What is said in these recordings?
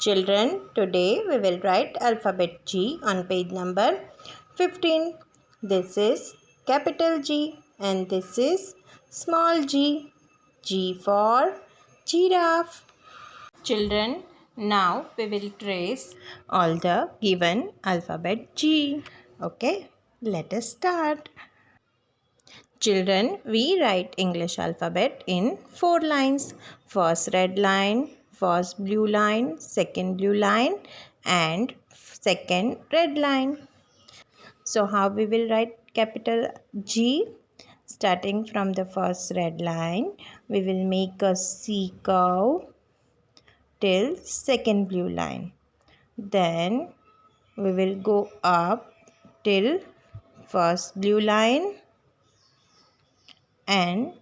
Children, today we will write alphabet G on page number 15. This is capital G and this is small g. G for giraffe. Children, now we will trace all the given alphabet G. Okay, let us start. Children, we write English alphabet in 4 lines. First red line, first blue line, second blue line and second red line. So how we will write capital G? Starting from the first red line, we will make a C curve till second blue line. Then we will go up till first blue line and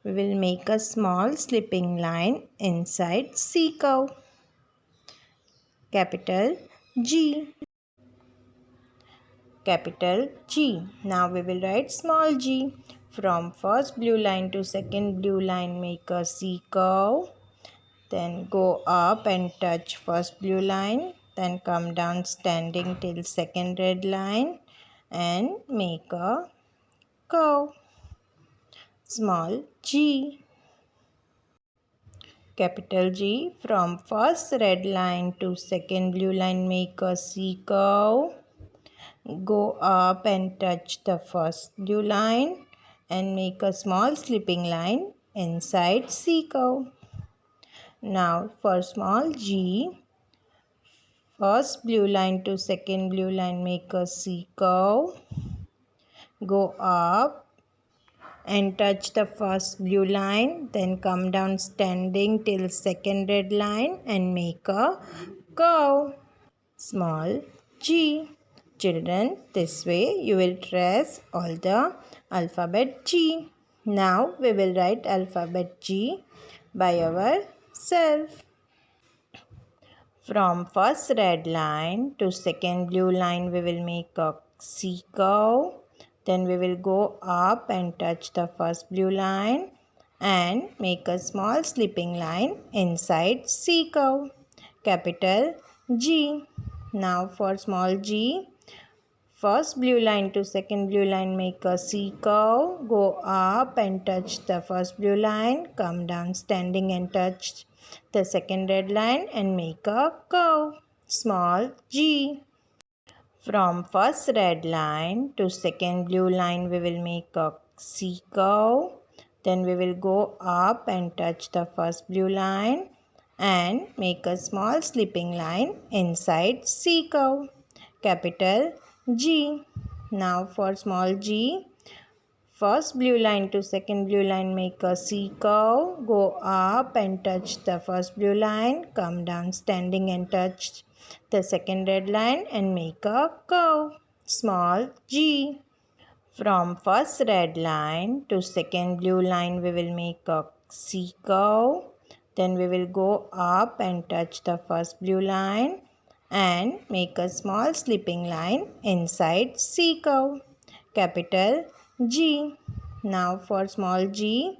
we will make a small slipping line inside C curve. Capital G. Capital G. Now we will write small g. From first blue line to second blue line, make a C curve. Then go up and touch first blue line. Then come down standing till second red line and make a curve. Small g. Capital G. From first red line to second blue line, make a C curve. Go up and touch the first blue line and make a small slipping line inside C curve. Now for small g, first blue line to second blue line, make a C curve. Go up and touch the first blue line, then come down standing till second red line and make a curve. Small g. Children, this way you will trace all the alphabet G. Now we will write alphabet G by ourselves. From first red line to second blue line, we will make a C curve. Then we will go up and touch the first blue line and make a small slipping line inside C curve. Capital G. Now for small g, first blue line to second blue line, make a C curve. Go up and touch the first blue line. Come down standing and touch the second red line and make a curve. Small g. From first red line to second blue line, we will make a C curve. Then we will go up and touch the first blue line and make a small slipping line inside C curve. Capital G. Now for small g, first blue line to second blue line, make a C curve. Go up and touch the first blue line. Come down standing and touch the second red line and make a curve. Small g. From first red line to second blue line, we will make a C curve. Then we will go up and touch the first blue line and make a small slipping line inside C curve. Capital G. Now for small g,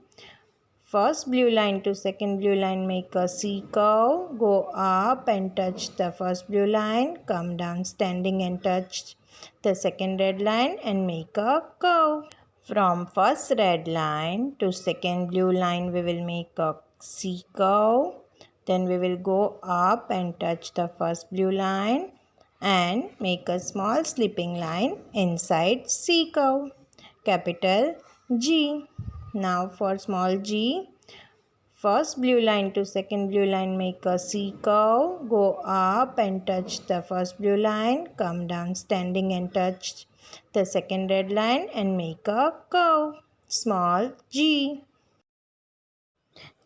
first blue line to second blue line, make a C curve. Go up and touch the first blue line. Come down standing and touch the second red line and make a curve. From first red line to second blue line, we will make a C curve. Then we will go up and touch the first blue line and make a small slipping line inside C curve. Capital G. Now for small g, first blue line to second blue line, make a C curve. Go up and touch the first blue line. Come down standing and touch the second red line and make a curve. Small g.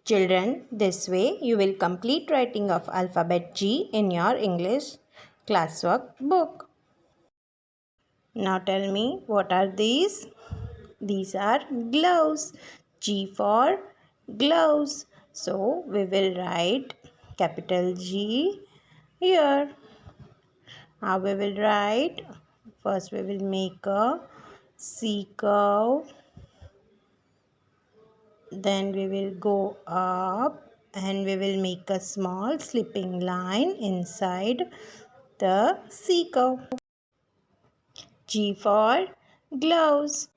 Children, this way you will complete writing of alphabet G in your English classwork book. Now tell me, what are these? These are gloves. G for gloves. So we will write capital G here. How we will write? First we will make a C curve. Then we will go up and we will make a small slipping line inside the C curve. G for gloves.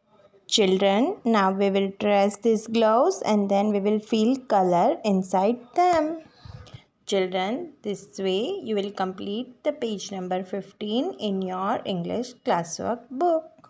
Children, now we will trace these gloves and then we will fill color inside them. Children, this way you will complete the page number 15 in your English classwork book.